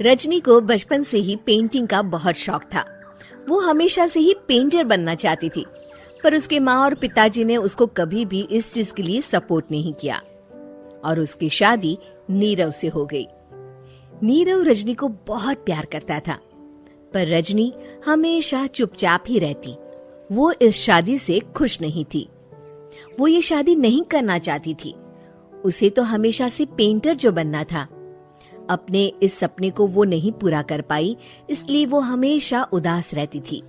रजनी को बचपन से ही पेंटिंग का बहुत शौक था। वो हमेशा से ही पेंटर बनना चाहती थी, पर उसके माँ और पिताजी ने उसको कभी भी इस चीज के लिए सपोर्ट नहीं किया और उसकी शादी नीरव से हो गई। नीरव रजनी को बहुत प्यार करता था, पर रजनी हमेशा चुपचाप ही रहती। वो इस शादी से खुश नहीं थी। वो ये शादी नहीं करना चाहती थी। उसे तो हमेशा से पेंटर जो बनना था। अपने इस सपने को वो नहीं पूरा कर पाई, इसलिए वो हमेशा उदास रहती थी।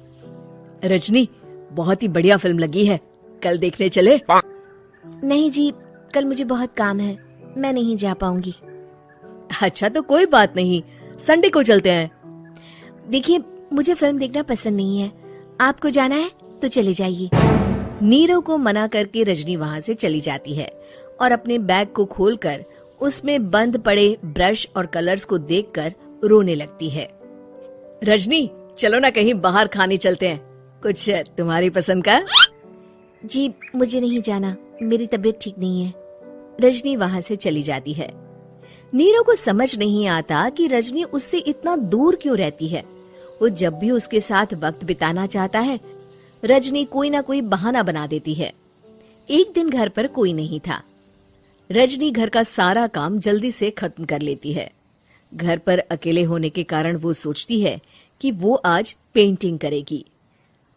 रजनी, बहुत ही बढ़िया फिल्म लगी है, कल देखने चले? नहीं जी, कल मुझे बहुत काम है, मैं नहीं जा पाऊंगी। अच्छा तो कोई बात नहीं, संडे को चलते हैं। देखिए, मुझे फिल्म देखना पसंद नहीं है। आपको जाना है तो चले जाइए। नीरव को मना करके रजनी वहाँ से चली जाती है और अपने बैग को खोलकर उसमें बंद पड़े ब्रश और कलर्स को देखकर रोने लगती है। रजनी, चलो ना कहीं बाहर खाने चलते हैं, कुछ तुम्हारी पसंद का। जी, मुझे नहीं जाना, मेरी तबीयत ठीक नहीं है। रजनी वहाँ से चली जाती है। नीरव को समझ नहीं आता कि रजनी उससे इतना दूर क्यों रहती है। वो जब भी उसके साथ वक्त बिताना चाहता है, रजनी कोई ना कोई बहाना बना देती है। एक दिन घर पर कोई नहीं था। रजनी घर का सारा काम जल्दी से खत्म कर लेती है। घर पर अकेले होने के कारण वो सोचती है कि वो आज पेंटिंग करेगी।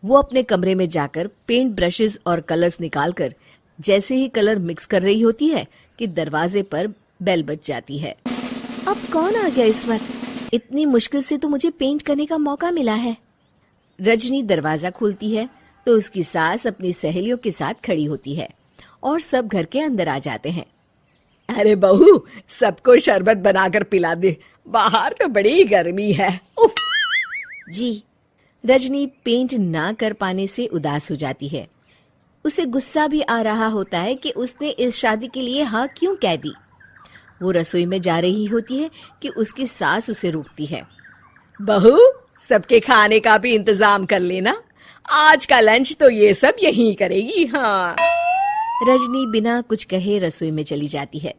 वो अपने कमरे में जाकर पेंट ब्रशेस और कलर्स निकालकर जैसे ही कलर मिक्स कर रही होती है कि दरवाजे पर बेल बज जाती है। अब कौन आ गया इस वक्त? इतनी मुश्किल से तो मुझे पेंट करने का मौका मिला है। रजनी दरवाजा खोलती है तो उसकी सास अपनी सहेलियों के साथ खड़ी होती है और सब घर के अंदर आ जाते हैं। अरे बहू, सबको शरबत बनाकर पिला दे, बाहर तो बड़ी गर्मी है। उफ। जी। रजनी पेंट ना कर पाने से उदास हो जाती है। उसे गुस्सा भी आ रहा होता है कि उसने इस शादी के लिए हाँ क्यों कह दी। वो रसोई में जा रही होती है कि उसकी सास उसे रोकती है। बहू, सबके खाने का भी इंतजाम कर लेना, आज का लंच तो ये सब यहीं करेगी। हाँ। रजनी बिना कुछ कहे रसोई में चली जाती है।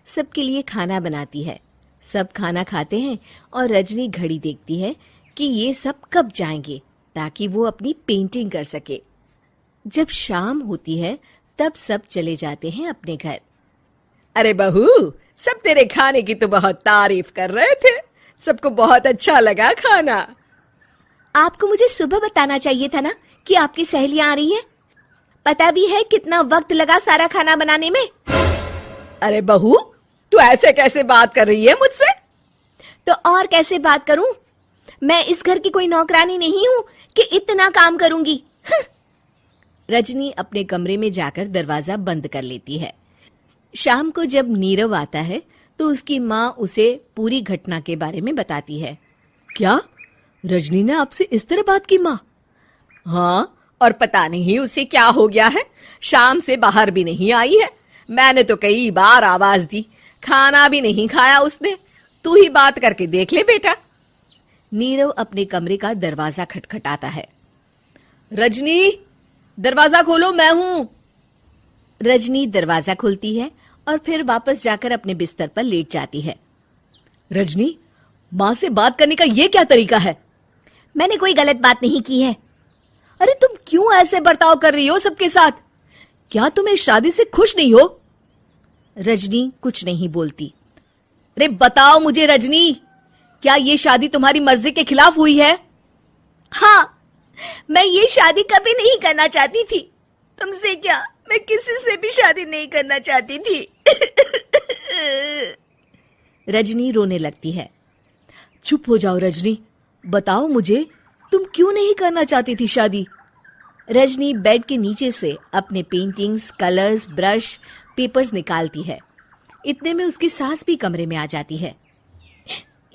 सबके लिए खाना बनाती है। सब खाना खाते हैं और रजनी घड़ी देखती है कि ये सब कब जाएंगे ताकि वो अपनी पेंटिंग कर सके। जब शाम होती है तब सब चले जाते हैं अपने घर। अरे बहू, सब तेरे खाने की तो बहुत तारीफ कर रहे थे, सबको बहुत अच्छा लगा खाना। आपको मुझे सुबह बताना चाहिए था ना कि आपकी सहेलियां आ रही हैं। पता भी है कितना वक्त लगा सारा खाना बनाने में। अरे बहू, तू ऐसे कैसे बात कर रही है मुझसे? तो और कैसे बात करूं? मैं इस घर की कोई नौकरानी नहीं हूं कि इतना काम करूंगी। रजनी अपने कमरे में जाकर दरवाजा बंद कर लेती है। शाम को जब नीरव आता है तो उसकी माँ उसे पूरी घटना के बारे में बताती है। क्या रजनी ने आपसे इस तरह बात की माँ? हाँ, और पता नहीं उसे क्या हो गया है, शाम से बाहर भी नहीं आई है। मैंने तो कई बार आवाज दी, खाना भी नहीं खाया उसने। तू ही बात करके देख ले बेटा। नीरव अपने कमरे का दरवाजा खटखटाता है। रजनी, दरवाजा खोलो, मैं हूं। रजनी दरवाजा खोलती है और फिर वापस जाकर अपने बिस्तर पर लेट जाती है। रजनी, माँ से बात करने का ये क्या तरीका है? मैंने कोई गलत बात नहीं की है। अरे तुम क्यों ऐसे बर्ताव कर रही हो सबके साथ? क्या तुम इस शादी से खुश नहीं हो? रजनी कुछ नहीं बोलती। अरे बताओ मुझे रजनी, क्या ये शादी तुम्हारी मर्जी के खिलाफ हुई है? हाँ, मैं ये शादी कभी नहीं करना चाहती थी। तुमसे क्या, मैं किसी से भी शादी नहीं करना चाहती थी। रजनी रोने लगती है। चुप हो जाओ रजनी, बताओ मुझे, तुम क्यों नहीं करना चाहती थी शादी? रजनी बेड के नीचे से अपने पेंटिंग्स, कलर्स, ब्रश, पेपर्स निकालती है। इतने में उसकी सास भी कमरे में आ जाती है।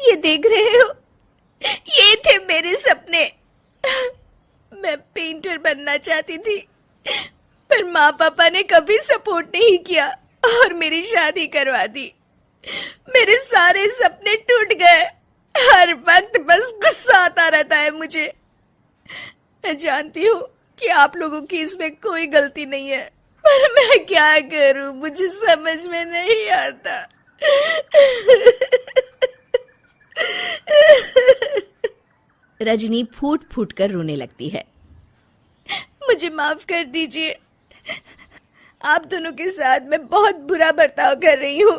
ये देख रहे हो, ये थे मेरे सपने। मैं पेंटर बनना चाहती थी, पर माँ पापा ने कभी सपोर्ट नहीं किया और मेरी शादी करवा दी। मेरे सारे सपने टूट गए। हर वक्त बस गुस्सा आता रहता है मुझे। मैं जानती हूँ कि आप लोगों की इसमें कोई गलती नहीं है, पर मैं क्या करूं, मुझे समझ में नहीं आता। रजनी फूट फूट कर रोने लगती है। मुझे माफ कर दीजिए, आप दोनों के साथ मैं बहुत बुरा बर्ताव कर रही हूँ।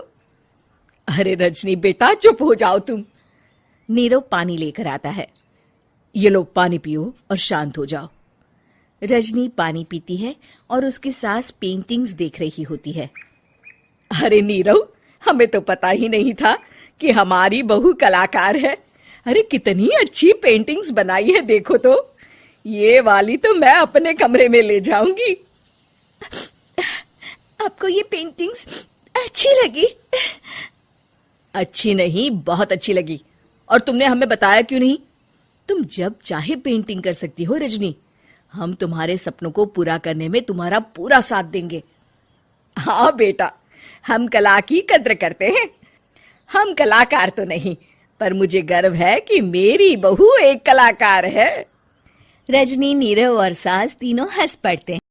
अरे रजनी बेटा चुप हो जाओ तुम। नीरव पानी लेकर आता है। ये लो पानी पियो और शांत हो जाओ। रजनी पानी पीती है और उसकी सास पेंटिंग्स देख रही होती है। अरे नीरव, हमें तो पता ही नहीं था कि हमारी बहू कलाकार है। अरे कितनी अच्छी पेंटिंग्स बनाई है, देखो तो। ये वाली तो मैं अपने कमरे में ले जाऊंगी। आपको ये पेंटिंग्स अच्छी लगी? अच्छी नहीं, बहुत अच्छी लगी। और तुमने हमें बताया क्यों नहीं? तुम जब चाहे पेंटिंग कर सकती हो रजनी। हम तुम्हारे सपनों को पूरा करने में तुम्हारा पूरा साथ देंगे। हाँ बेटा, हम कला की कद्र करते हैं। हम कलाकार तो नहीं, पर मुझे गर्व है कि मेरी बहू एक कलाकार है। रजनी, नीरव और सास तीनों हंस पड़ते हैं।